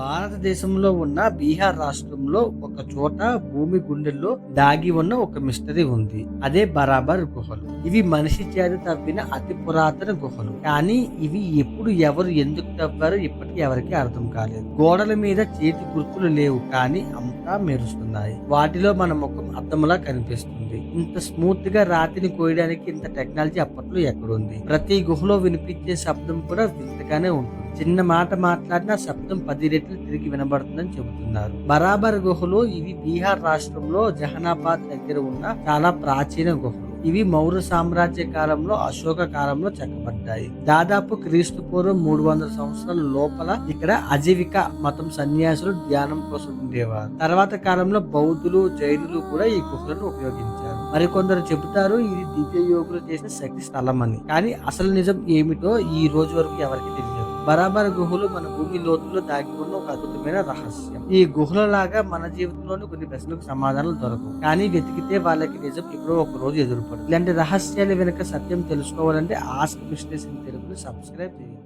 భారతదేశంలో ఉన్న బీహార్ రాష్ట్రంలో ఒక చోట భూమి గుండెల్లో దాగి ఉన్న ఒక మిస్టరీ ఉంది. అదే బరాబర్ గుహలు. ఇవి మనిషి చేత తవ్విన అతి పురాతన గుహలు. కానీ ఇవి ఎప్పుడు ఎవరు ఎందుకు తవ్వారో ఇప్పటికీ ఎవరికి అర్థం కాలేదు. గోడల మీద చేతి గుర్తులు లేవు, కానీ అంతా మెరుస్తున్నాయి. వాటిలో మన ముఖం అద్దంలా కనిపిస్తుంది. ఇంత స్మూత్ గా రాతిని కోయడానికి ఇంత టెక్నాలజీ అప్పట్లో ఎక్కడుంది? ప్రతి గుహలో వినిపించే శబ్దం కూడా వింతగానే ఉంటుంది. చిన్న మాట మాట్లాడిన శబ్దం 10 రెట్లు తిరిగి వినబడుతుందని చెబుతున్నారు. బరాబర్ గుహలు ఇవి బీహార్ రాష్ట్రంలో జహనాబాద్ దగ్గర ఉన్న చాలా ప్రాచీన గుహలు. ఇవి మౌర్య సామ్రాజ్య కాలంలో, అశోక కాలంలో చెక్కబడ్డాయి. దాదాపు క్రీస్తు పూర్వం 300 సంవత్సరాల లోపల ఇక్కడ అజీవిక మతం సన్యాసులు ధ్యానం కోసం ఉండేవారు. తర్వాత కాలంలో బౌద్ధులు, జైనులు కూడా ఈ గుహలను ఉపయోగించారు. మరికొందరు చెబుతారు ఇది దివ్య యోగులు చేసిన శక్తి స్థలం అని. కానీ అసలు నిజం ఏమిటో ఈ రోజు వరకు ఎవరికి తెలియదు. బరాబర్ గుహలు మన భూమి లోతుల్లో దాగి ఉన్న ఒక అద్భుతమైన రహస్యం. ఈ గుహల లాగా మన జీవితంలోని కొన్ని ప్రశ్నలకు సమాధానాలు దొరకవు, కానీ వెతికితే వాళ్ళకి నిజం ఎప్పుడో ఒక రోజు ఎదురుపడదు. ఇలాంటి రహస్యాల వెనుక సత్యం తెలుసుకోవాలంటే ఆస్క్ మిస్టరీస్ ఇన్ తెలుగుని సబ్స్క్రైబ్ చేయండి.